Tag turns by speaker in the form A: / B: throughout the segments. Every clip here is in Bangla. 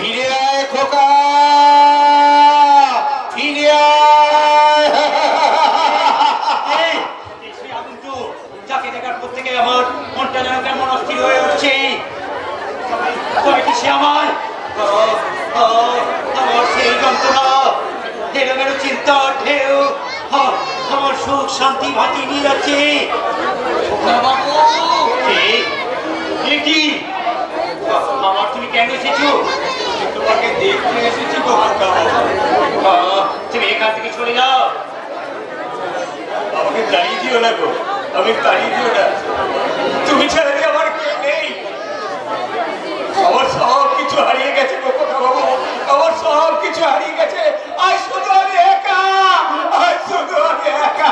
A: ফিরে আয় খোকা, ফিরে আয়। যাকে দেখার পর থেকে আমার মনটা যেন কেমন অস্থির হয়ে উঠছে। তবে কি সে আমার আমার সেই যন্ত্রণা, এলোমেলো চিন্তার ঢেউ আমার সুখ শান্তি ভাটিয়ে নিয়ে যাচ্ছে। আমার তুমি কেন এসেছো? তোমাকে দেখতে এসেছি। তুমি এখান থেকে চলে যাও। আমাকে তাড়িয়ে দিও না গো, আমি তাড়িয়ে দিও না। তুমি ছাড়া যে আমার কে নেই। আমার সব কিছু হারিয়ে গেছে গো বাবু, আমার সব কিছু হারিয়ে গেছে। আজ শুধু আমি একা, আজ শুধু আমি একা।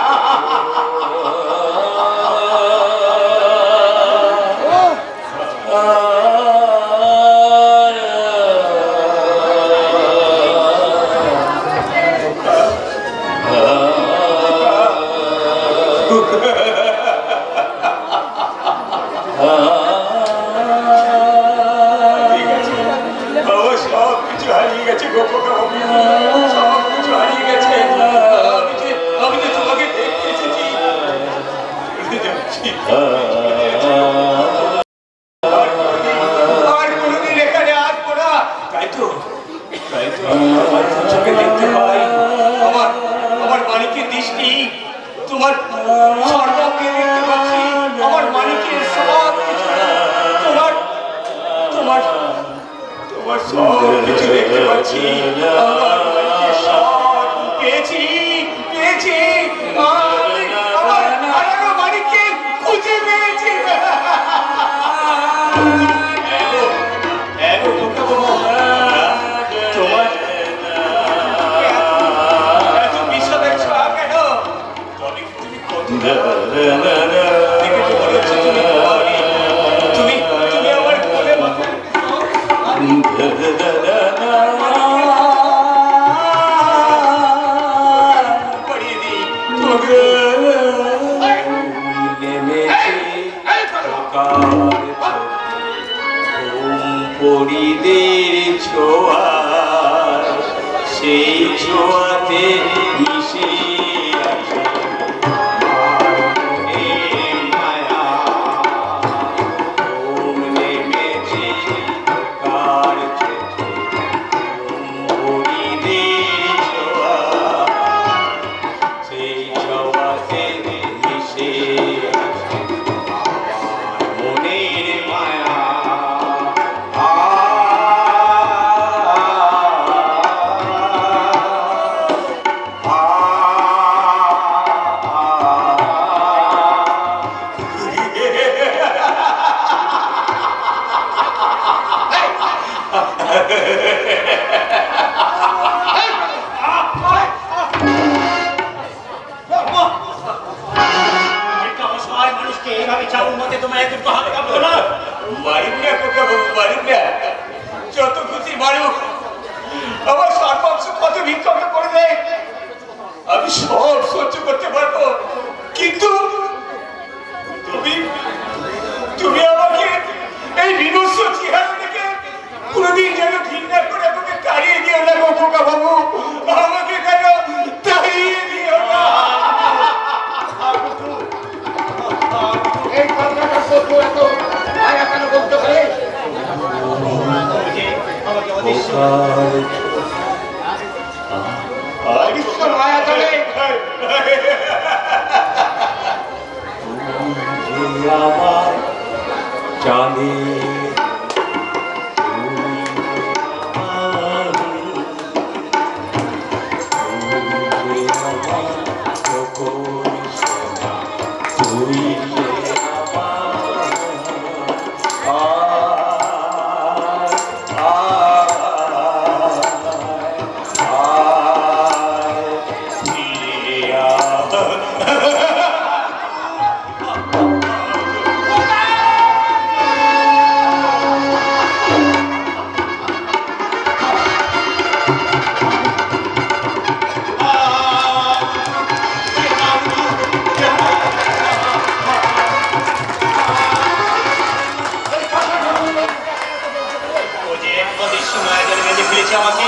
A: অদৃশ্য মায়াজাল বেঁধে ফেলেছে আমাকে।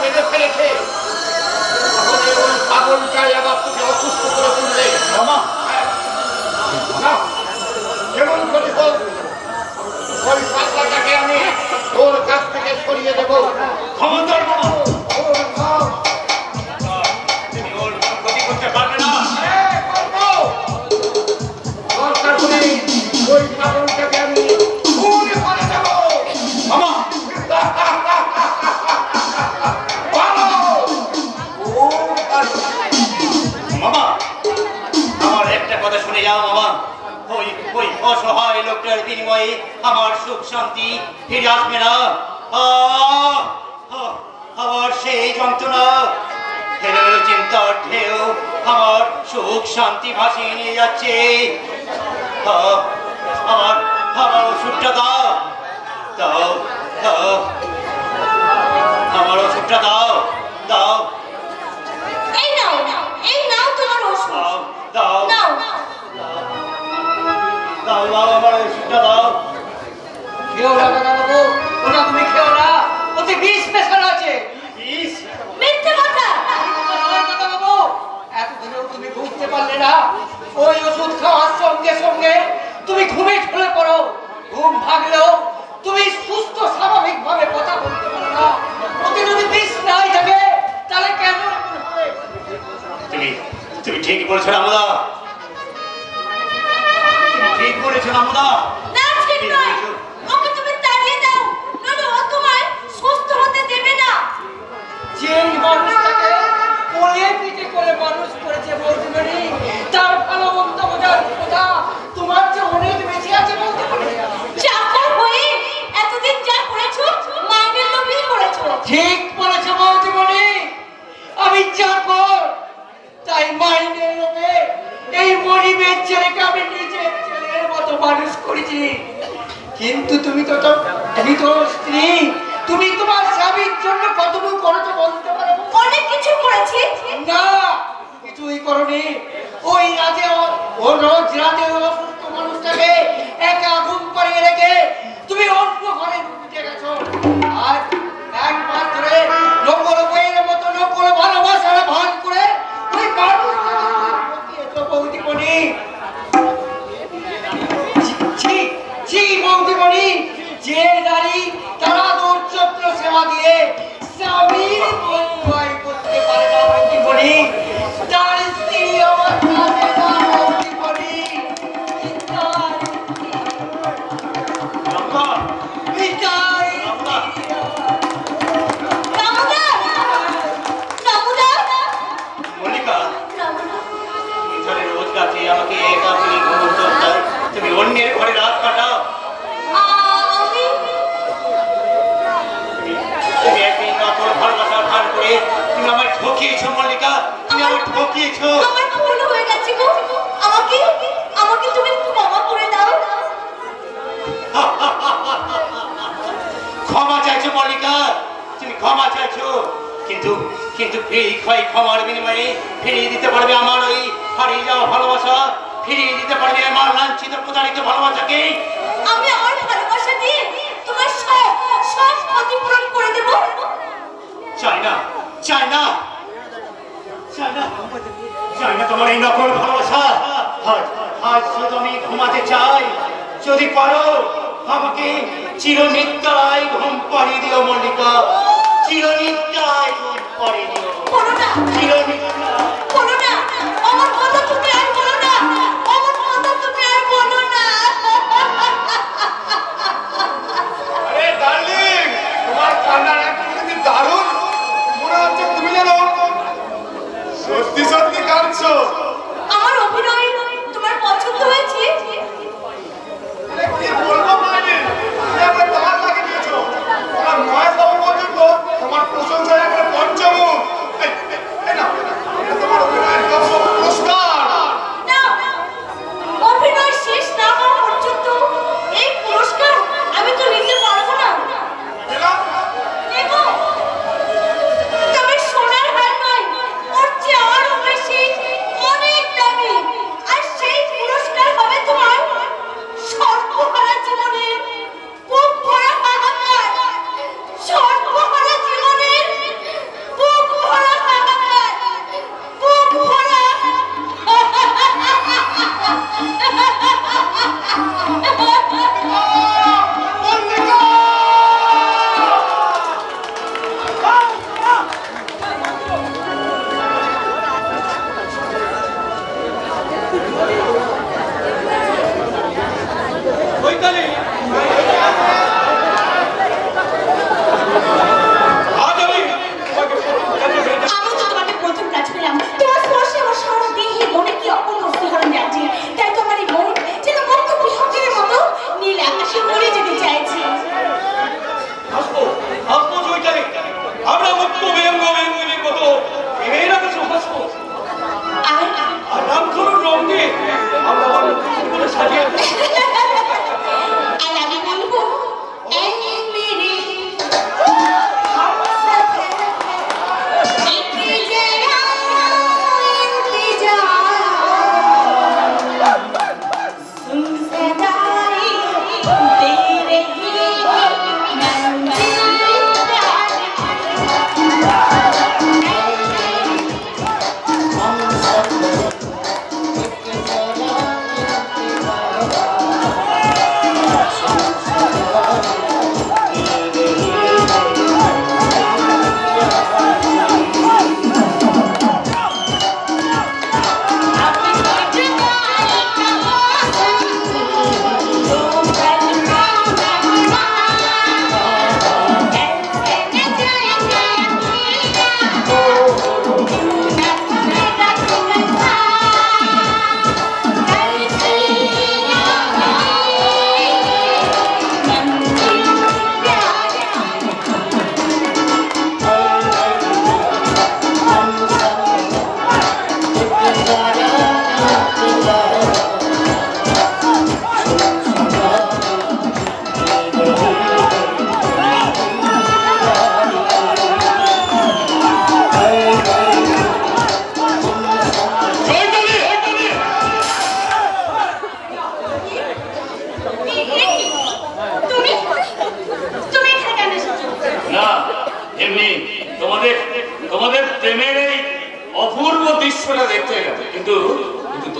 B: বেঁধে ফেলেছে, পাগলটাই আবার তোকে অসুস্থ করে তুললে। যেমন করে হোক ওই পাগলাটাকে আমি তোর কাছ থেকে সরিয়ে দেবো।
A: ক্ষমতার বাবা, তুমি ওর ক্ষতি করতে পারবে না।
B: দরকার করে ওই পাগলটাকে আমি খুন করে দেবো।
A: মামা মামা, আমার একটা কথা শুনে যাও মামা। ওই ওই অসহায় লোকটার বিনিময়ে আমার সুখ শান্তি ফিরে আসবে না। আমার সেই যন্ত্রণা ফেলে চিন্তার ঢেউ আমার সুখ শান্তি ভাসিয়ে নিয়ে যাচ্ছে। আমার আমার ওষুধটা দাও, দাও দাও, আমার ওষুধটা দাও, দাও
C: এই নাও, এই নাও তোমার ওষুধ।
A: দাও দাও
C: নাও।
A: দাও দাও, আমার ওষুধটা দাও।
B: খেও না দাদাবাবু, ওটা তুমি খেও না, ওতে বিষ মেশানো আছে।
A: বিষ?
C: মিথ্যে কথা।
B: দাদাবাবু, এতদিনেও তুমি বুঝতে পারলে না? ওই ওষুধ খাওয়ার সঙ্গে সঙ্গে তুমি ঘুমে ঢলে পড়ো। ঘুম ভাগলেও তুমি সুস্থ স্বাভাবিক ভাবে কথা বলতে পারো না। ওতে যদি বিষ নাই থাকে তাহলে কেন এমন হবে?
A: তুমি তুমি ঠিক বলেছো রামদা, তুমি ঠিক বলেছো রামদা।
C: না, ঠিক নয়। ওকে তুমি তাড়িয়ে দাও, নইলে ও তোমায় সুস্থ হতে দেবে না।
B: যে মানুষটাকে কোলে পিঠে করে মানুষ করেছে বৌদিমণি, তার ভালো মন্দ বোঝার কথা তোমার যে অনেক বেশি আছে বলতে পারি।
C: চাকর হয়ে এতদিন যা করেছো, মাইনের লোভেই করেছো।
B: ঠিক বলেছো বৌদিমণি, আমি চাকর, তাই মাইনের লোভে এই গরিবের ছেলেকে আমি নিজের ছেলের মতো মানুষ করেছি। কিন্তু তুমি তো স্ত্রী, তুমি তোমার স্বামীর জন্য কতটুকু করেছো বলতে পারো?
C: অনেক কিছু করেছি।
B: না, কিছুই করনি। ওই রাতে ও রোজ রাতে অসুস্থ মানুষটাকে একা ঘুম পাড়িয়ে রেখে তুমি অন্য ঘরে ঢুকে গেছো। আর একবার ধরে নকল বইয়ের মতো নকল ভালোবাসার ভান করে ওই মানুষটাকে বৌদিমণি। বৌদিমণি, যে নারী তারা দৌর্যত্র সেবা দিয়ে স্বামীর মঙ্গল করতে পারে না বৌদিমণি, তার স্ত্রী আমার কাছে না বৌদিমণি।
A: রামদা,
B: বিদায়।
A: রামদা,
C: রামুদা, রামুদা,
A: মল্লিকা,
C: রামুদা।
A: তুমি ধরে রোজ রাতে আমাকে একা তুমি ঘুমোতে দাও, তুমি অন্যের ঘরে রাত কাটাও।
C: আমি
A: তুমি একদিন নকল ভালোবাসার ভান করে তুমি আমায় ঠকিয়েছো মল্লিকা, তুমি আমায় ঠকিয়েছো।
C: আমার ভুল হয়ে গেছে গো। আমাকে আমাকে তুমি ক্ষমা করে দাও।
A: ক্ষমা চাইছো মল্লিকা, তুমি ক্ষমা চাইছো, কিন্তু কিন্তু এই ক্ষমার বিনিময়ে ফিরিয়ে দিতে পারবে আমার ওই হারিয়ে যাওয়া ভালোবাসা, ফিরিয়ে দিতে পারবে আমার লাঞ্ছিত প্রতারিত ভালোবাসাকে।
C: আমি আমার ভালোবাসা দিয়ে তোমার সব সব ক্ষতিপূরণ করে দেব।
A: চাই না, চাই না, চাই না, চাই না তোমার এই নকল ভালোবাসা। আজ শুধু আমি ঘুমাতে চাই, যদি পারো আমাকে চিরনিদ্রায় ঘুম পাড়িয়ে দিও মল্লিকা, চিরনিদ্রায় ঘুম পাড়িয়ে দিও।
C: করো না,
A: চিরনিদ্রায়।
C: করো না, আমার কথা তুমি আর বলো না, আমার কথা তুমি আর বলো না।
D: আরে ডার্লিং, তোমার কান্নার অ্যাক্টিভিটি দারুণ। মনে হচ্ছে তুমি যেন সত্যি সত্যি কাঁদছো।
C: আমার অভিনয় তোমার পছন্দ হয়েছে?
D: আরে কি বলবো মাইনে, তুমি একবার তার লাগিয়ে দিয়েছো। তোমার মহেশ বাবু পর্যন্ত তোমার প্রশংসায় একবার পঞ্চমুখ।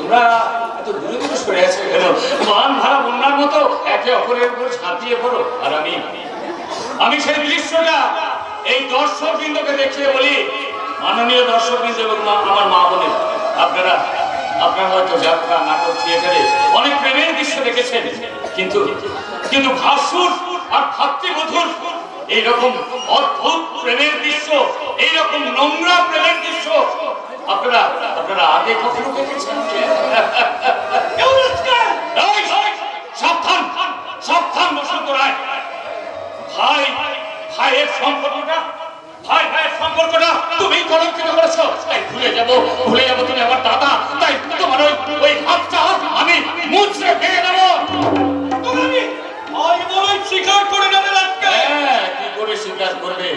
A: তোমরা এত দূরে দূরে সরে আছো কেন? মান ভাড়া বন্যার মতো একে অপরের উপর ঝাঁপিয়ে পড়ো। আর আমি সেই দৃশ্যটা এই দর্শক বৃন্দকে দেখিয়ে বলি, মাননীয় দর্শক বৃন্দ এবং আমার মা বোনের, আপনারা হয়তো যাত্রা, নাটক, থিয়েটারে অনেক প্রেমের দৃশ্য দেখেছেন, কিন্তু ভাসুর আর ভাতৃবধূর এইরকম অদ্ভুত প্রেমের দৃশ্য, এইরকম নোংরা প্রেমের দৃশ্য আপনারা আগে কখনো দেখেছেন? সাবধান সাবধান বসন্ত রায়। ভাইয়ের সম্পর্কটা তুমি কলঙ্কিত করেছো। তাই ভুলে যাবো তুমি আমার দাদা। তাই তোমার ওই হাতটা আমি মুচড়ে ভেঙে দেবো। স্বীকার করে নেবে। কি করে স্বীকার করবে?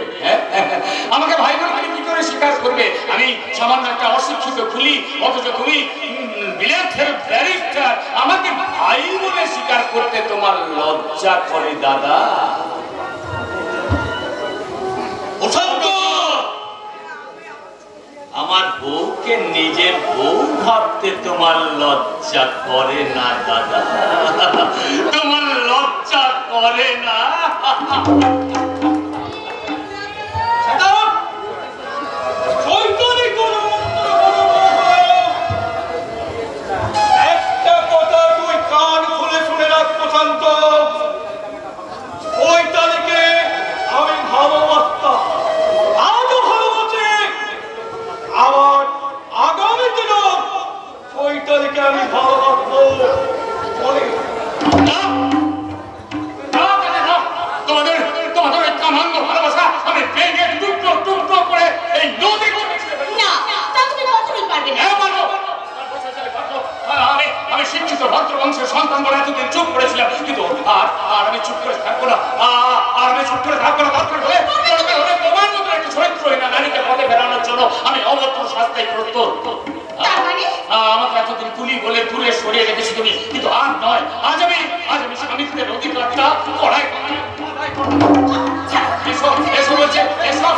A: আমাকে ভাই বলে তুমি কি করে স্বীকার করবে? আমি সামান্য একটা অশিক্ষিত খুলি, অথচ তুমি বিলেতের ব্যারিস্টার, আমাকে ভাই বলে স্বীকার করতে তোমার লজ্জা করে দাদা? আমার বউকে নিজের বউ ভাবতে তোমার লজ্জা করে না দাদা? তোমার লজ্জা করে না?
D: একটা কথা তুই কান খুলে শুনে রাখ প্রশান্ত, ওই তালিকে আমি ভালোবাসতাম, আজও ভালোবাসি, আমার আগামী দিনও ওই তালিকে আমি ভালোবাসবো।
A: তোমাদের কামাঙ্গ ভালোবাসা আমি ভেঙে টুকরো টুকরো করে এই নদী আমি শিক্ষিত ভদ্র বংশের সন্তান বলে এতদিন চুপ করেছিলাম, কিন্তু আর আমি চুপ করে থাকবো না। দরকার হলে তোমার মতো একটা চরিত্রহীন নারীকে পথে ফেরানোর জন্য আমি অবদ্ধ শাস্তি প্রস্তুত। আমাকে এতদিন কুলি বলে দূরে সরিয়ে রেখেছি তুমি, কিন্তু আর নয়। আজ আমি স্বামীদের অধিকারটা কড়াই এসো বলছে, এসো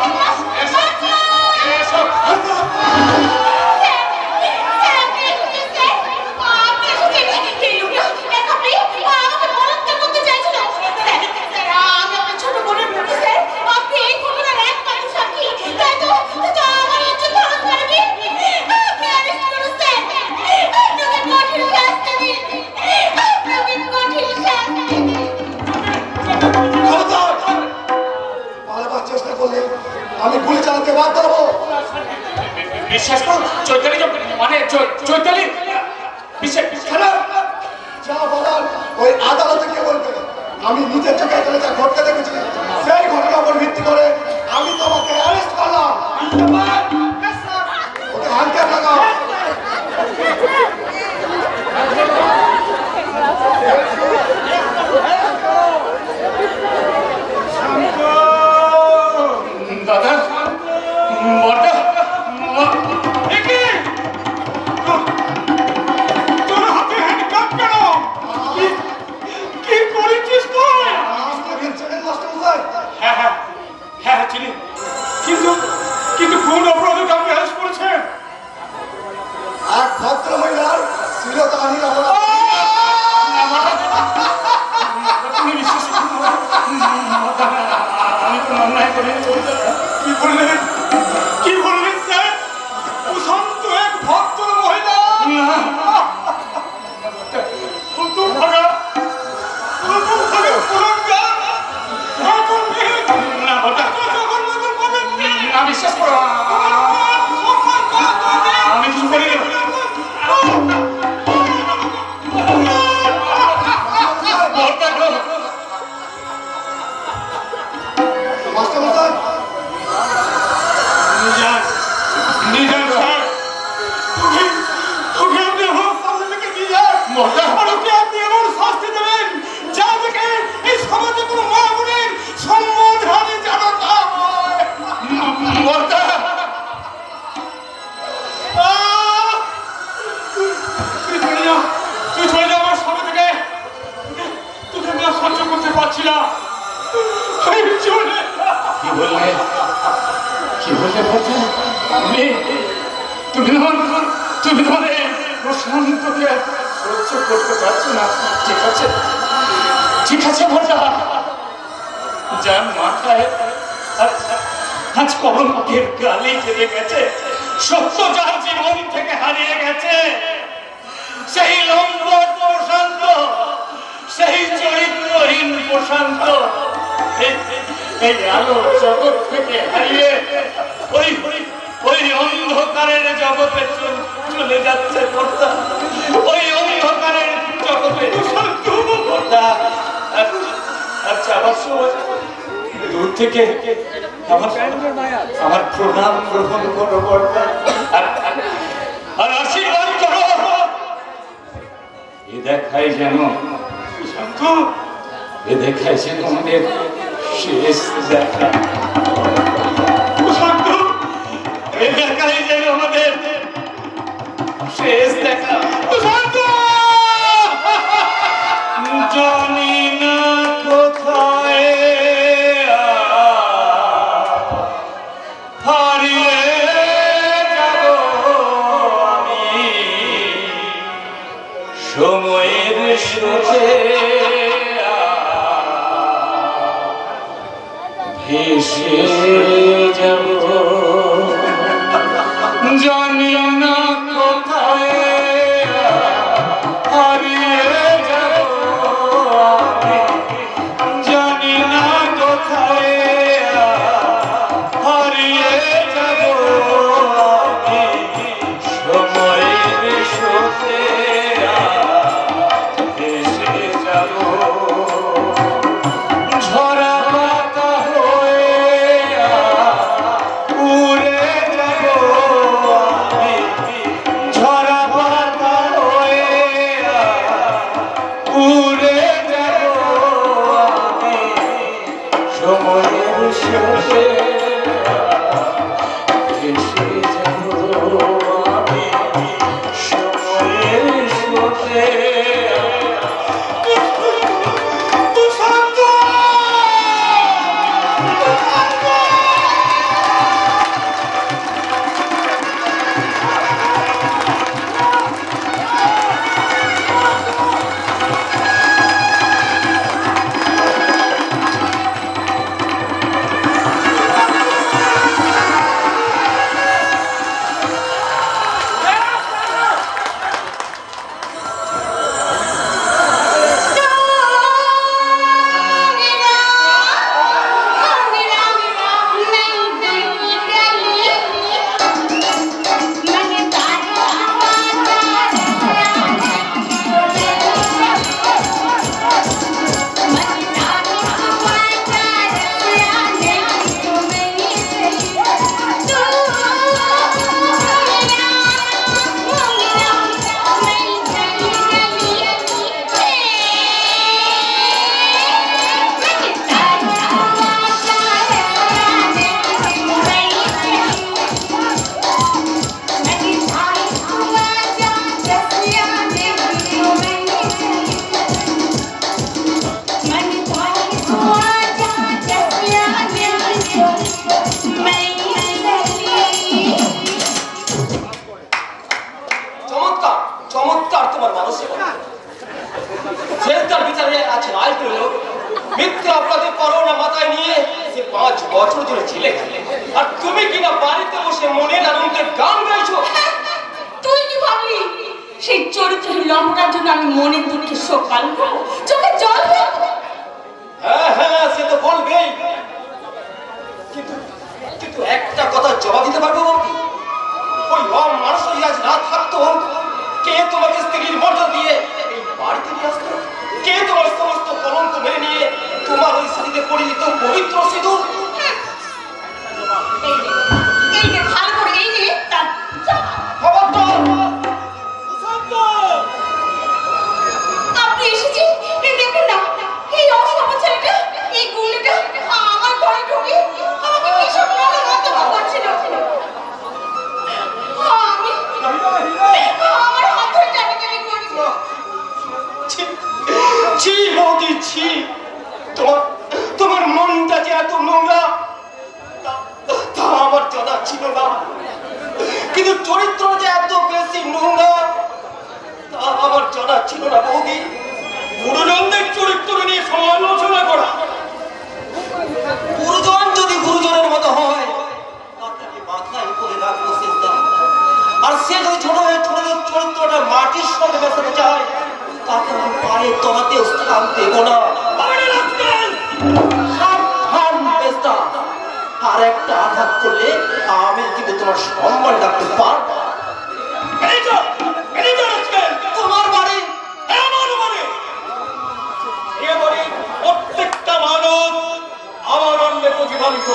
E: আমি গুলি চালাতে বাধ্য হবো।
A: বিশ্বাস করো চৈতালি, মানে চৈতালি
E: যা বলার ওই আদালতে কে বলবে? আমি নিজের চোখে এখানে যা ঘটতে দেখেছি, সেই ঘটনার উপর ভিত্তি করে আমি তোমাকে অ্যারেস্ট করলাম। ওকে হ্যান্ডকাপ লাগাও।
A: দাদা,
D: তোর হাতে হ্যান্ডকাপ কেন? কি করেছিস তুই?
A: হ্যাঁ চিনি, কিন্তু কোন অপরাধে আপনি অ্যারেস্ট করেছেন?
E: এক ভদ্র মহিলার শ্লীলতাহানির অপরাধ।
A: আমি তো অন্যায় করিনি। কি বললেন স্যার?
D: প্রশান্ত এক ভদ্র মহিলা।
A: বিশ্বাস করো, আমি কিছু করি
D: আপনি এমন শাস্তি দেবেন যা থেকে এই সমাজে কোনো মা বোনের সম্মান হানি যেন না হয়। তুই চলে যা আমার সামনে থেকে, তোকে আমি আর সহ্য করতে পারছি না।
A: কি বললে তুমি তোমার প্রশান্তকে সহ্য করতে পারছো না। ঠিক আছে, ঠিক আছে মোটা, যার মাথায় আজ কলঙ্কের গালি চেপে গেছে, সত্য যার জীবন থেকে হারিয়ে গেছে, সেই লম্বট প্রশান্ত, সেই চরিত্রহীন প্রশান্ত এই আলো জগৎ থেকে হারিয়ে ওই অন্ধকারের জগতে চলে যাচ্ছে কর্তা, ওই অন্ধকারের জগতে কর্তা। আচ্ছা, আবার দূর থেকে আমার প্রণাম গ্রহণ করো কর্তা, আর আশীর্বাদ করো। এ দেখায় যেন শান্তু, এ দেখায় যেন আমাদের শেষ দেখা, এ দেখায় যেন আমাদের শেষ দেখা। জানি না কোথায় হারিয়ে যাব আমি, সময়ের স্রোতে ভেসে যাব। জানি না কোথায় হারিয়ে যাব আমি, জানি না কোথায় হারিয়ে যাব আমি, সময়ের স্রোতে ভেসে যাব। ঝরা পাতা হয়ে উড়ে যাব আমি, ঝরা পাতা হয়ে উড়ে যাব আমি, সময়ের শেষে ভেসে যাব আমি, সময়ের শেষে। তোমার মনটা যে এত নোংরা তা আমার জানা ছিল না, কিন্তু চরিত্র যে এত বেশি নোংরা
B: ছিল না বৌদি।
A: গুরুজনদের চরিত্র নিয়ে সমালোচনা করা,
B: গুরুজন যদি গুরুজনের মতো হয় তাকে মাথায় করে রাখবো সিস্টেম। আর সে যদি ছোট চরিত্রটা মাটির সঙ্গে মেশাতে চায় তাকে আমি পায়ে তলাতে স্থান দেবো না। আর একটা আঘাত করলে আমি কিন্তু তোমার সম্মান রাখতে পারবো। তোমার বাড়ি
A: প্রত্যেকটা মানব আমার অন্যে প্রতিফলিত।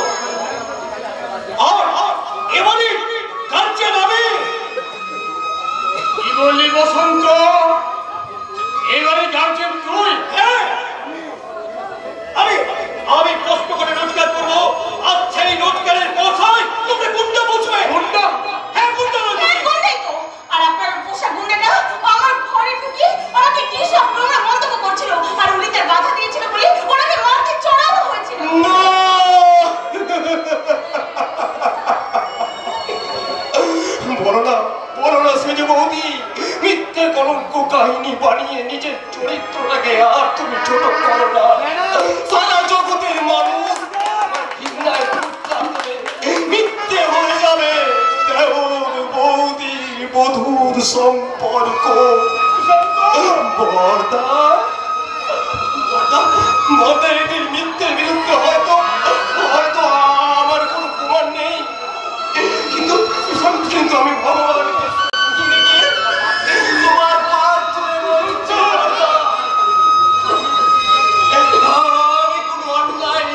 A: আর এবারে কার্যে নামে কি বললি বসন্ত? এবারে গার্জেন তুই? হ্যাঁ, আমি কষ্ট করে রোজগার করবো, আর সেই রোজগারের পয়সায় তোমরা গুন্ডা বুঝবে। গুন্ডা? হ্যাঁ, গুন্ডা বুঝবে।
C: আর আপনার পোষা গুন্ডাটা আমার ঘরে ঢুকে আমাকে কি সব নোংরা মন্তব্য করছিল, আর উনি তার বাধা দিয়েছিল বলে ওনাকে মারতে চড়ানো হয়েছিল।
A: বলো না সেজে বৌদি, মিথ্যে কলঙ্ক কাহিনী বানিয়ে নিজের চরিত্রটাকে আর তুমি ছোট করো না। সারা জগতের মানুষ মিথ্যে হয়ে যাবে। বৌদি বধূর সম্পর্ক এদের মিথ্যের বিরুদ্ধে হয়তো আমার কোনো প্রমাণ নেই, কিন্তু আমি ভগবান তোমার পাঁচ আমি কোনো অন্যায়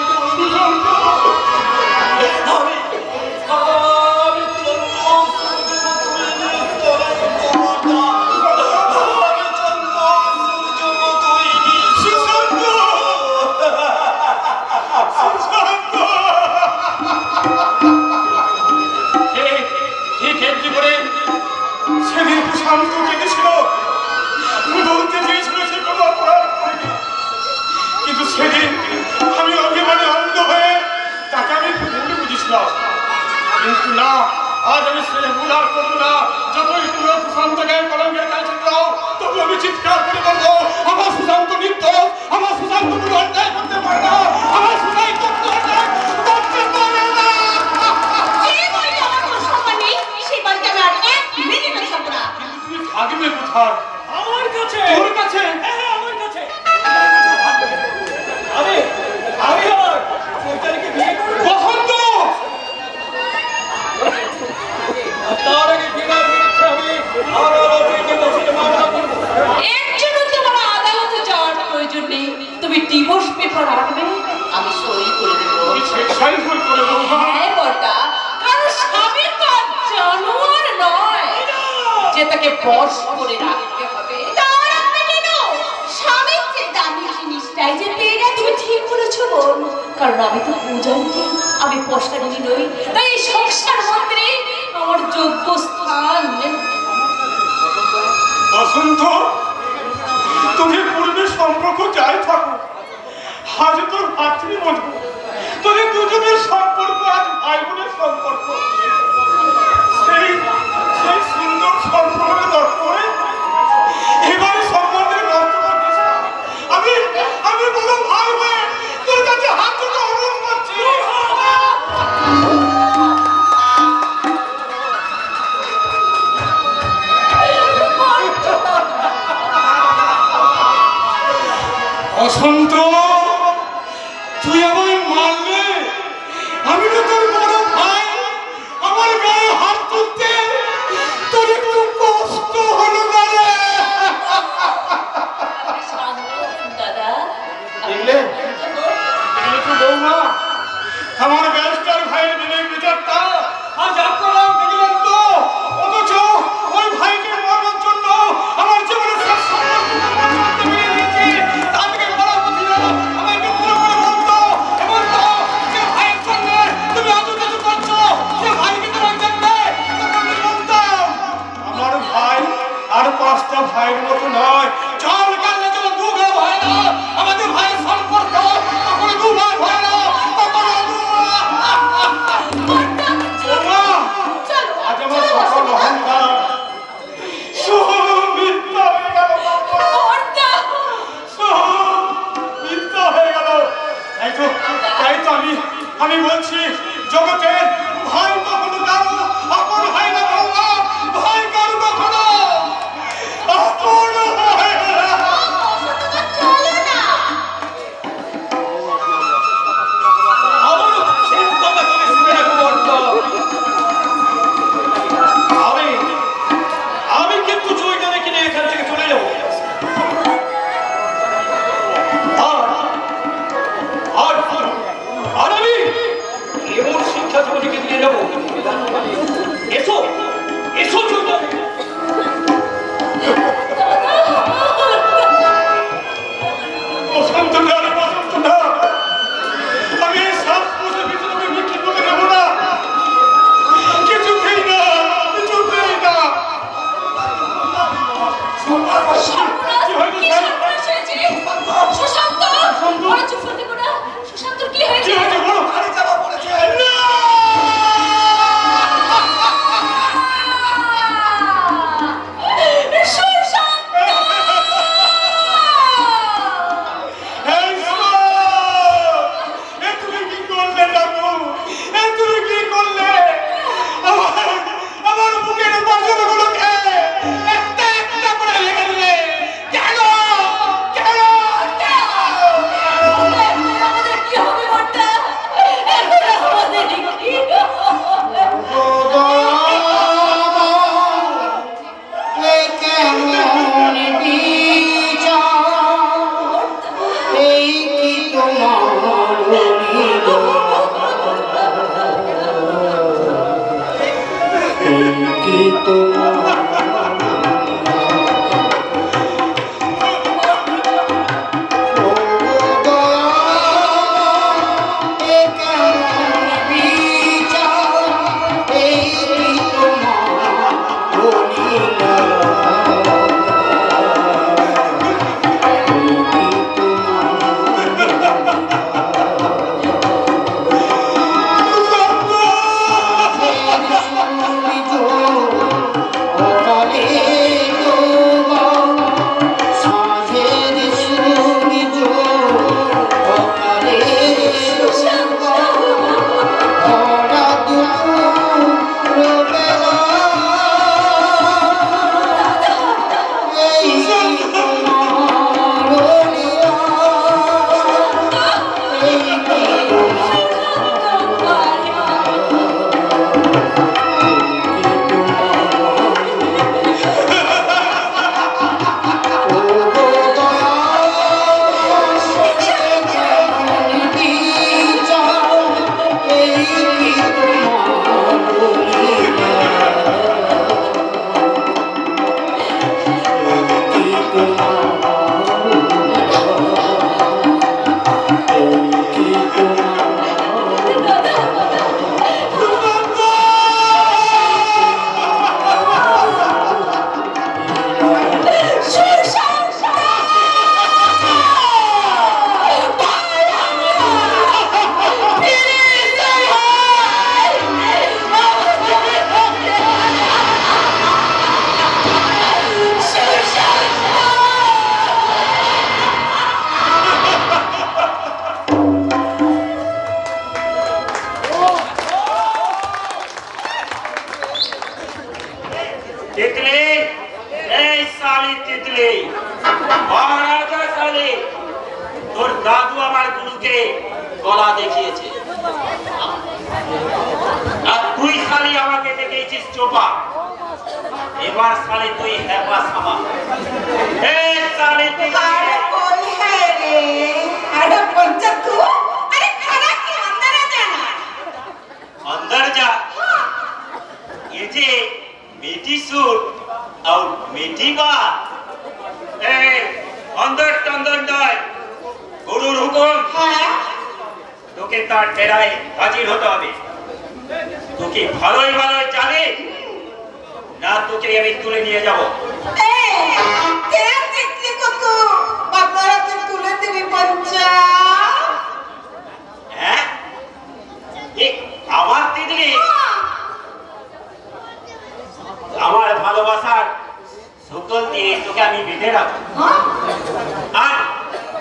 A: শান্ত কেটেছিল, বলতে চেয়েছিল সে কোনো অপরাধ করেনি, কিন্তু সেদিন আমি অভিমানে অন্ধ হয়ে তাকে আমি ভুল বুঝেছিলাম। কিন্তু না, আজ আমি সে ভুল আর করবো না। যতই তুমি সুশান্ত গায়ে কলঙ্কের কাছে দাও, তবু আমি চিৎকার করে বলবো, আমার সুশান্ত নির্দোষ, আমার সুশান্ত কোনো অন্যায় করতে পারে না, আমার সুশান্ত কোনো অন্যায় করতে পারে না।
C: যে বাড়িতে আমার কোনো সম্মান নেই, সেই বাড়িতে আমি আর এক মিনিটও থাকবো না।
A: কিন্তু তুমি থাকবে কোথায়? আমার কাছে। তোর কাছে? হ্যাঁ, আমার কাছে। আমি আর চৈতালিকে বিয়ে করব। বসন্ত! তার আগে বিনার বিরুদ্ধে আমি আদালতে বসে মামলা করব।
C: এর জন্য তোমার আদালতে যাওয়ার প্রয়োজন নেই। তুমি ডিভোর্স পেপার আনবে, আমি সই করে দেবো।
A: তুমি স্বেচ্ছায় সই করে দেবো?
C: হ্যাঁ বড়টা, কারণ স্বামী তো জানোয়ার নয় যে তাকে বশ করে রাখতে হবে। তার আপনি কেন স্বামীর যে দামি জিনিসটাই যে পেয়ে না, তুমি ঠিক বলেছো বোন। কারণ আমি তো পূজারী, আমি পশারিনী নই, তাই এই সংসার মন্দিরে আমার যোগ্য স্থান নেই।
A: বসন্ত, তোদের পূর্বে সম্পর্ক যাই থাকুক, আজ তোর ভাতৃ মজবুত। তোদের দুজনের সম্পর্ক আজ ভাই বোনের সম্পর্ক। সেই সুন্দর সম্পর্কের দর্পণে এবারে সম্বন্ধে বর্তমান আমি বড় ভাই হয়ে তোর কাছে হাত তুলে অনুরোধ করছি। বসন্ত, তুই আমায় মারলে, আমি তো তোর বড় ভাই, আমার গায়ে হাত তুলতে তোর একটু কষ্ট হলো না রে?
C: দাদা
A: দেখলে তো বৌমা, আমার ব্যারিস্টার ভাইয়ের বিবেক বিচারটা আজ আপনারাও দেখলেন তো। অথচ ওই ভাইকে মারার জন্য আমার জীবনে শেষ সম্পর্ক করতে পেরেছি। তাদেরকে বলা বুঝি না, আমাকে মনে করে বলতো, এবং তো যে ভাইয়ের সঙ্গে তুমি আজু করছো, সে ভাইকে তোমার দেখবে, তখন আমি বলতাম আমার ভাই আর পাঁচটা ভাইয়ের মতো নয়। চল কালে চল, দু ভাই হয় না, আমাদের ভাইয়ের সম্পর্ক তখন দু ভাই হয় না, তখন
D: বলছি জগতের ভাই কখনো কারো আপন হয় না বাবা, ভাই কারো কখনো আপন হয় না। আমারও ঠিক কথা তুমি শুনে রাখো বন্ধ। আমি কিন্তু চুইটারে কিনে এখান থেকে চলে যাবো। আর আমি এমন শিক্ষা জীবনীকে দিয়ে যাবো। এসো এসো চুইটা। বসন্ত না রে বসন্ত না, আমি এই সাত বছর ভিতরে বিক্রি করে দেবো না, কিছুতেই না, কিছুতেই না।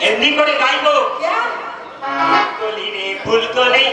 A: এমনি করে গাইবো ফুলকলি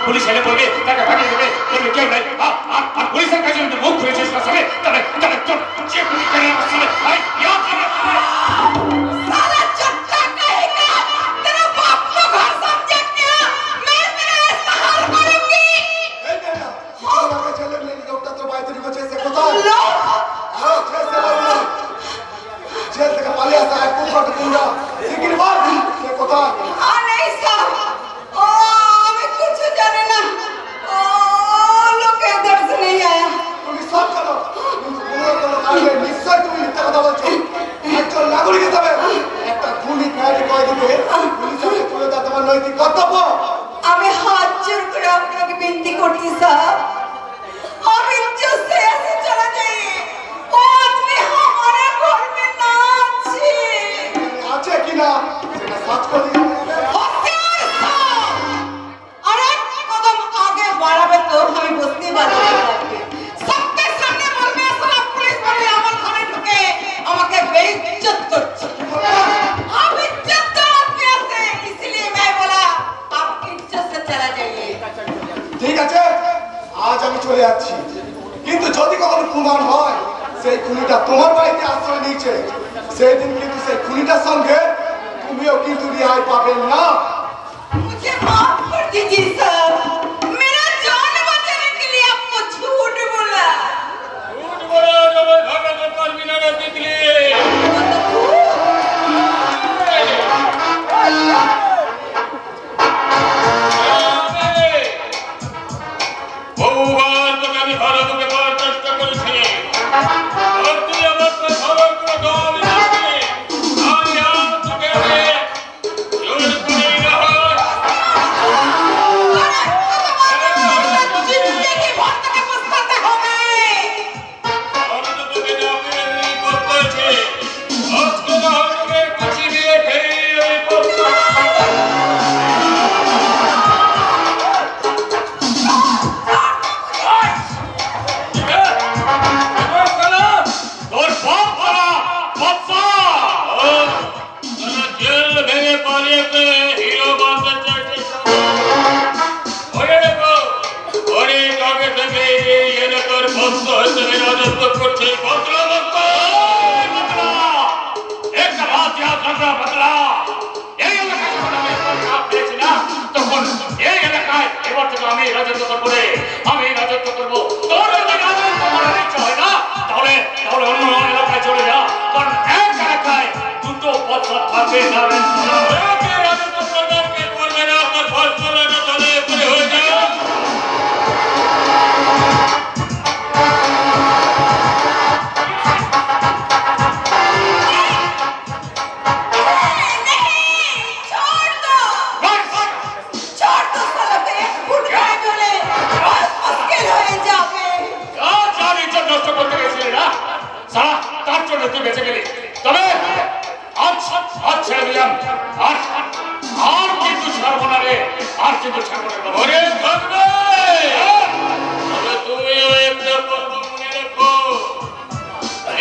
A: পুলিশ এলে বলবে তাকে ভাগিয়ে দেবে, বলবে কেউ নাই, আর পুলিশের কাছে যদি মুখ খুলেছিস না সামনে তাহলে যে পুলিশ
C: আমি হাত জোর করে আপনাকে বিনতি করছি স্যার, আমি जैसे ऐसे चला जाइए और में हमारे घर में ना
E: আছে কিনা সেটা সার্চ করে দিই।
C: अरे कदम आगे बढ़ाবে তো আমি বুঝতে পারছি सबके सामने बोल में साला पुलिस वाले আমার ঘরে ঢুকে আমাকে বেइज्जत করছে। आप इज्जत तो आपके से इसलिए मैं बोला आप इज्जत से चला जाइए।
E: ঠিক আছে আজ আমি চলে যাচ্ছি, কিন্তু যদি কখনো প্রমাণ হয় সেই খুনিটা তোমার বাড়িতে আশ্রয় নিয়েছে সেই দিন কিন্তু সেই খুনিটার সঙ্গে তুমিও কিন্তু রেহাই পাবে না।
C: मुझे माफ कर दीजिए सर, मेरा जान बचाने के लिए आपको झूठ बोला।
A: झूठ बोला जब भागा तो पर बिना गलती के लिए বহুবার তোকে আমি ভালো করে বলার চেষ্টা করেছি, আর তুই আমার তো ভালো করে দম দিবি, আমি আর তোকে আমি জোর করি না।
C: जिंदगी भर तक पछताते होगे।
A: আমি তো তোকে জামিন করতেছি, আজকে না তোকে কাছি দিয়ে ফেলে আমি করতে আমি রাজত্ব করবো রে, আমি রাজত্ব করবো। তোর যদি রাজত্ব করার ইচ্ছা হয় না তাহলে তাহলে অন্য এলাকায় চলে যা, কারণ এক এলাকায় দুটো পথ থাকবে না। রাজত্ব করবেন কে করবে না, আপনার ফল করবে না, তাহলে এরপরে হয়ে যায়। বেঁচে গেলি তবে আজ ছেড়ে দিলাম, আর কিন্তু ছাড়বো না রে, আর কিন্তু ছাড়বো না। ওরে থাকবে তবে তুমিও একটা কথা মনে রেখো,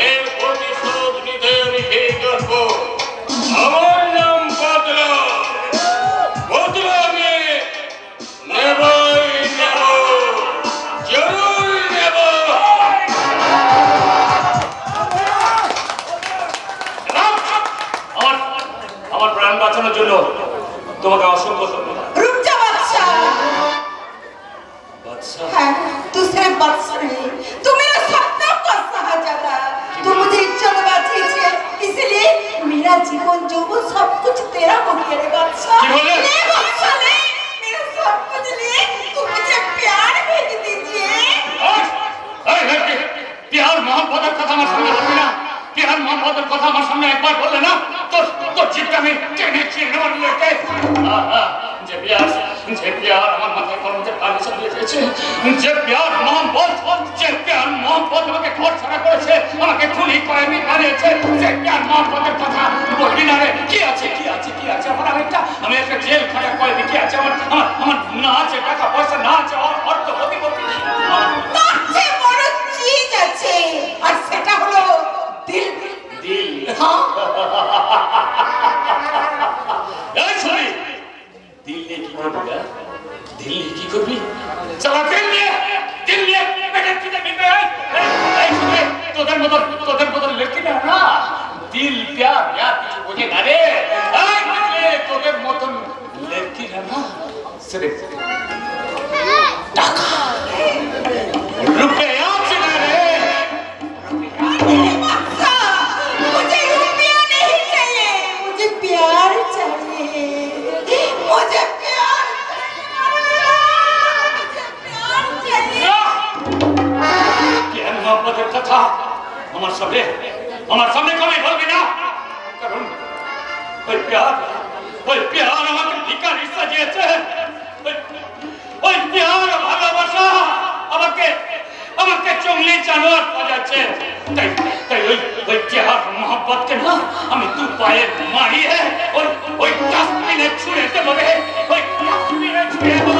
A: এর প্রতিশোধ নিতে আমি ঠিক করবো। আমার নাম বদলা, বদলা আমি নেবই নেব, জরুর নেব। আমার প্রাণ বাঁচানোর জন্য তোমাকে অসংখ্য ধন্যবাদ।
C: रुक जा बादशाह। हाँ, तू सिर्फ बादशाह नहीं, तू मेरा सपना का शाहजादा। तू मुझे इज्जत बांधी है, इस जीवन यौवन सब कुछ तेरा हो गया रे बादशाह।
A: क्या बोले?
C: ले बादशाह ले, मेरा सब कुछ ले, तुम मुझे प्यार भेज दीजिए।
A: प्यार मोहब्बतेर कथा আমার সামনে বলবি না। प्यार मोहब्बतेर कथा আমার সামনে একবার বললে না তোর জিভটা আমি টেনে ছিঁড়ে নেওয়ার লেগে যে प्यार আমার মাথায় কলমে পানি চালিয়ে দিয়েছে, যে प्यार मोहब्बत আমাকে ঘর ছাড়া করেছে, আমাকে খুনি করে বানিয়েছে, যে प्यार मोहब्बतेর কথা বলবি না রে। কি আছে আমি একটা জেলখানা কয়েদি, কি আছে আমার না আছে টাকা পয়সা, না আছে অর্থ প্রতিপত্তি,
C: তার চেয়ে বড় চিজ আছে, আর সেটা হলো দিল।
A: দিল।
C: হ্যাঁ,
A: এই শুনি, দিল নিয়ে কি করবি? দিল নিয়ে কি করবি? চলা দিল নিয়ে পেটের খিদে মিটবে। এই শুনি, তোদের মতন লড়কি না না, দিল প্যার কিছু বোঝে না রে। এই বুঝলে তোদের মতন লড়কি না সির্ফ টাকা রুপিয়া চিনা রে।
C: मुझे रुपया नहीं चाहिए, मुझे प्यार चाहिए, मुझे प्यार चाहिए।
A: प्यार मोहब्बतेर कथा আমার সামনে কবে বলবি না, কারণ ওই প্যার আমাকে ভিখারি সাজিয়েছে। ওই প্যার ভালোবাসা আমাকে জঙ্গলি জানোয়ার সাজাচ্ছে। তাই ওই প্যার মোহব্বতকে না আমি দু পায়ে মারিয়ে ওই ডাস্টবিনে ছুঁড়ে দেবো রে, ওই ডাস্টবিনে ছুঁড়ে দেবো।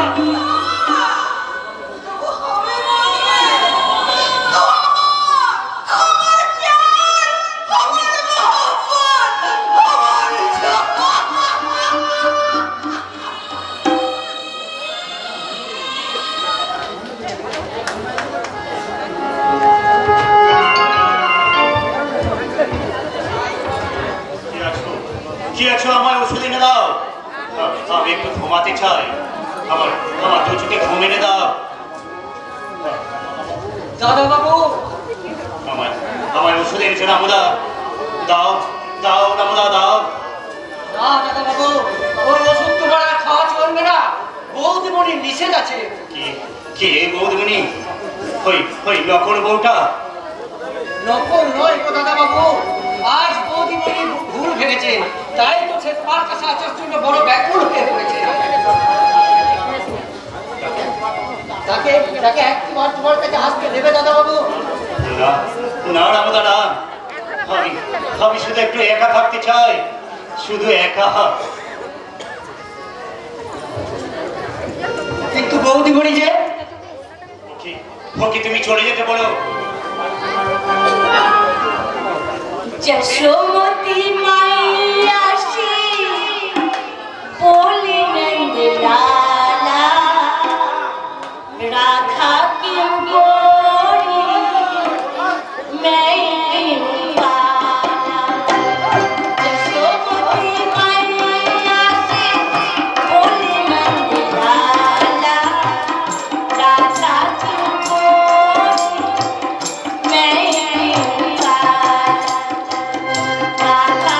A: কি আছো? আমার ওষুধ এনে দাও, আমি একটু ঘুমাতে চাই, আমার দু চোখে ঘুম এনে দাও।
B: দাদা বাবু,
A: আমার ওষুধ এনেছো নামুদা? দাও নামুদা দাও।
B: না দাদা বাবু, ওই ওষুধ তোমার আর খাওয়া চলবে না, বৌদিমণির নিষেধ আছে।
A: কি এই বৌদিমণি? ওই নকল বউটা?
B: নকল নয় গো দাদা বাবু, আজ বৌদিমণি ভুল ভেঙেছে, তাই তো সে তোমার কাছে আসার জন্য বড় ব্যাকুল হয়ে পড়েছে। তাকে একবার তোমার কাছে আসতে দেবে দাদা বাবু?
A: না রামদা না, আমি শুধু একটু একা থাকতে চাই, শুধু একা।
B: কিন্তু বৌদিমণি যে
A: ওকে তুমি চলে যেতে বলো।
C: যশোমতি মাইয়া সে बोले नंद लाला राधा क्यों गोरी मैं क्यों काला। यशोमती मैया से बोले नंद लाला राधा क्यों गोरी मैं क्यों काला। राधा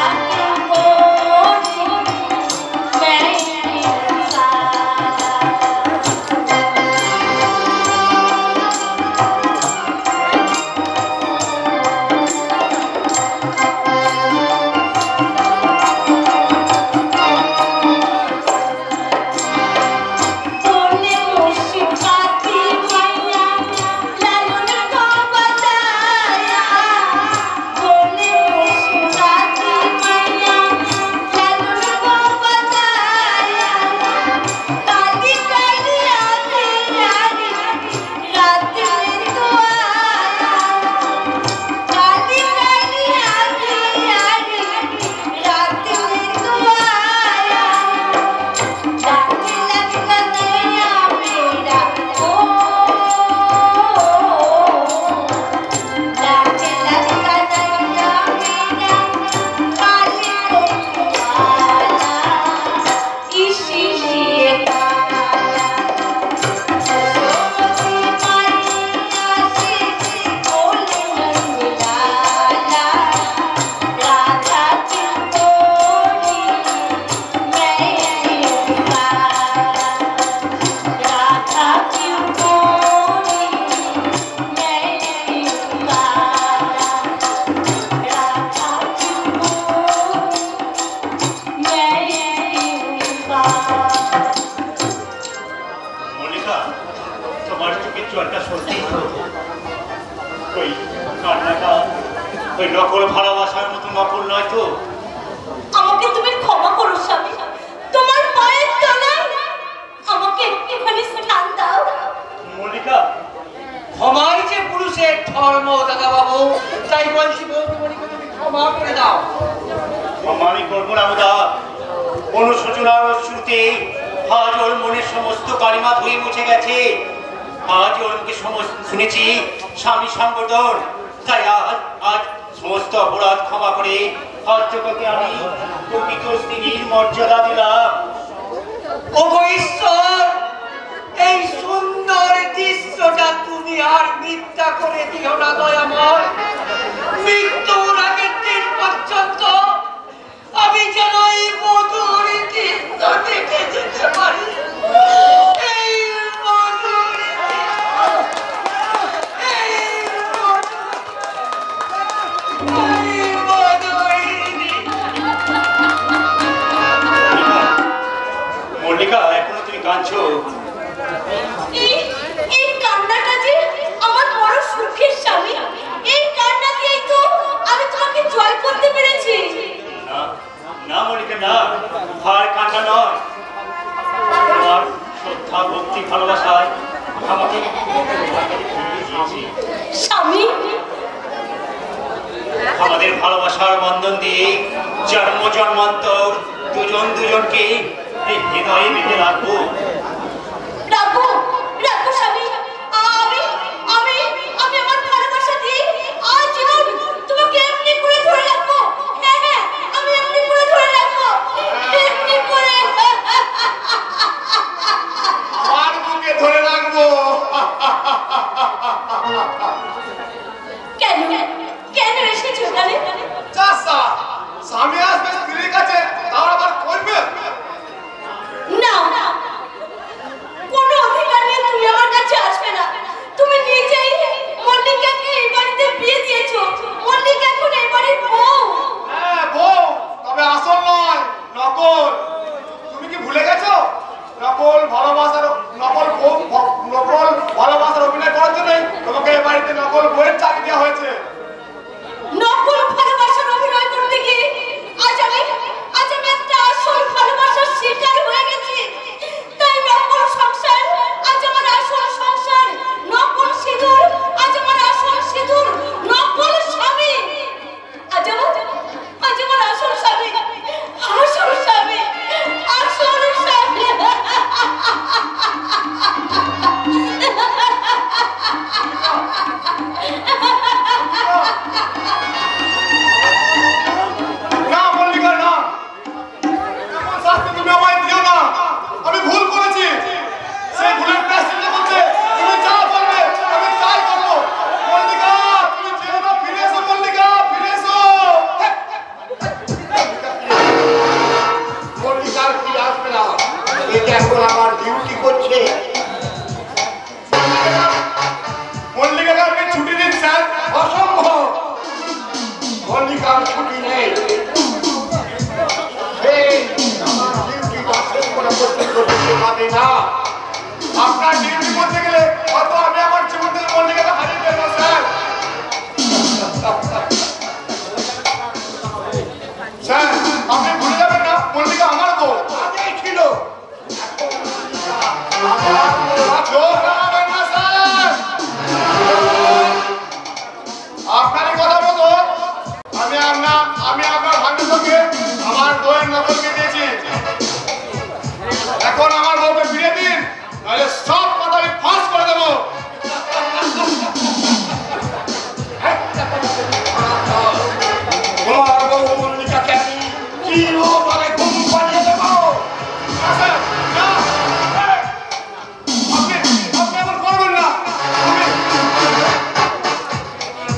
A: মল্লিকা, তোমার চোখের জলটা সত্যি তো? ওই কান্নাটা ওই নকল ভালোবাসার মতো নকল নয় তো?
C: আমাকে তুমি ক্ষমা করো স্বামী, তোমার পায়ের তলায় আমাকে একটুখানি স্থান দাও।
A: মল্লিকা,
B: ক্ষমাই যে পুরুষের ধর্ম দাদা বাবু, তাই বলছি বৌদিমণিকে তুমি ক্ষমা করে দাও।
A: ক্ষমা আমি করবো না দাদা। অনুশোচনার অশ্রুতে আজ ওর মনের সমস্ত কালিমা ধুয়ে মুছে গেছে। আজ ওর মুখে শুনেছি স্বামী সম্বোধন, তাই আজ সমস্ত অপরাধ ক্ষমা করে আজ তোকে আমি প্রকৃত স্ত্রীর মর্যাদা দিলাম।
B: ওগো ঈশ্বর, এই সুন্দর দৃশ্যটা তুমি আর মিথ্যা করে দিও না দয়াময়। মৃত্যুর আগের দিন পর্যন্ত আমি যেন এই মধুর দৃশ্য দেখে যেতে পারি। এই মধুর
A: মল্লিকা, এখনো তুমি কাঁদছো?
C: এই কান্নাটা যে আমার বড় সুখের স্বামী, এই কান্না দিয়েই তো আমি তোমাকে জয় করতে পেরেছি।
A: না না মল্লিকা, না, আর কান্না নয়। তোমার শ্রদ্ধা ভক্তি ভালোবাসায় আমাকে
C: স্বামী,
A: আমাদের ভালোবাসার বন্ধন দিয়ে জন্ম জন্মান্তর দুজন দুজনকে হৃদয়ে বেঁধে রাখবো।
C: রাখো রাখো স্বামী, আমি আমি আমি আমার ভালোবাসা দিয়ে আজীবন তোমাকে এমনি করে ধরে রাখবো। হ্যাঁ হ্যাঁ, আমি এমনি করে ধরে রাখবো, এমনি করে।
E: আমার বুকে ধরে রাখবো।
C: কেন কেন এসেছো এখানে?
E: চাষা স্বামী আসবে স্ত্রীর কাছে, তাও আবার করবে
C: না, কোনো অধিকার নেই তুমি আমার কাছে আসবে না। তুমি নিজেই মল্লিকাকে এই বাড়িতে বিয়ে দিয়েছো। মল্লিকা এখন এই বাড়ির বউ।
E: হ্যাঁ বউ, তবে আসল নয়, নকল। তুমি কি ভুলে গেছো? নকল ভালোবাসার অভিনয় করার জন্যই তোমাকে এই বাড়িতে নকল বইয়ের চাকরি দেওয়া হয়েছে।
C: নকল ভালোবাসার অভিনয় করতে গিয়ে আজ আমি একটা আসল ভালোবাসার শিকার হয়ে গেছি। তাই নকল সংসার আজ আমার আসল সংসার, নকল সিঁদুর আজ আমার আসল সিঁদুর, নকল স্বামী আজ আমার আসল স্বামী, আসল স্বামী, আসল স্বামী।
E: না মল্লিকা, না, এমন শাস্তি তুমি আমায় দিও না। আমি ভুল করেছি, সেই ভুলের প্রায়শ্চিত্ত করতে তুমি যা বলবে আমি তাই করবো। মল্লিকা, তুমি যেও না, ফিরে এসো। মল্লিকা, ফিরে এসো।
B: মল্লিকা আর ফিরে আসবে না, এটা এখন আমার ডিউটি করছে।
E: মল্লিকাকে আপনি ছুটি দিন স্যার।
B: অসম্ভব, মল্লিকার ছুটি নেই। এই আমার ডিউটিটা শেষ করা পর্যন্ত যেতে পারে না।
E: আপনার ডিউটি করতে গেলে হয়তো আমি আমার জীবন থেকে মল্লিকাকে হারিয়ে ফেলবো স্যার। স্যার, আপনি ভুলে যাবেন না, মল্লিকা আমার বউ
B: আগেই ছিল।
E: জোর লাগাবেন না স্যার। আপনারই কথা মতো আমি আপনার ভাগ্যকে আমার বউয়ের নকলকে দিয়েছি। এখন আমার বউকে ফিরিয়ে দিন, নাহলে সব কথা আমি ফাঁস করে দেবো।
B: তোমার বউ মল্লিকাকে আমি চিরতরে ঘুম পাড়িয়ে দেবো।
E: না, স্যার, না। আপনি এমন করবেন না।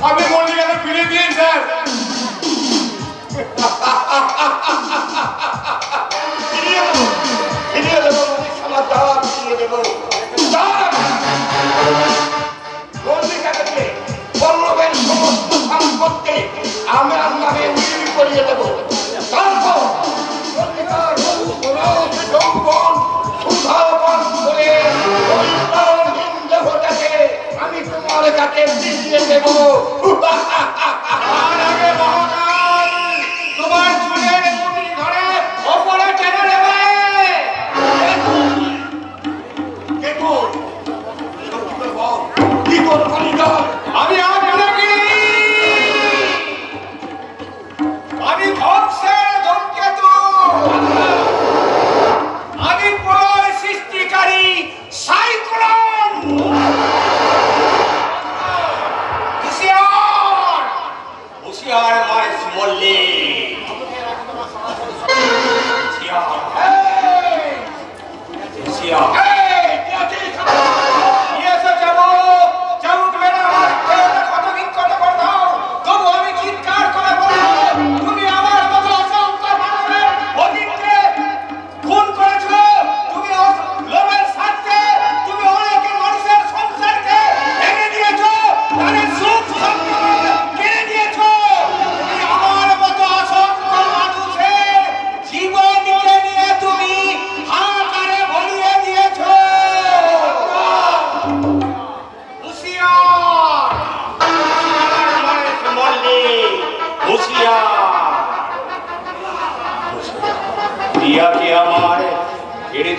E: আপনি মল্লিকাকে ফিরিয়ে দিন স্যার।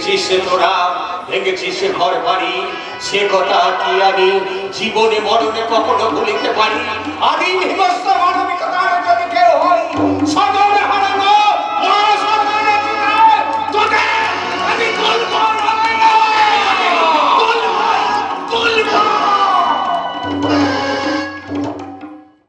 A: ভেঙেছিস সে তোরা, ভেঙেছিস সে ঘর বাড়ি, সে কথা কি আমি জীবনে মরণে কখনো ভুলিতে পারি। আদিম হিমস্ত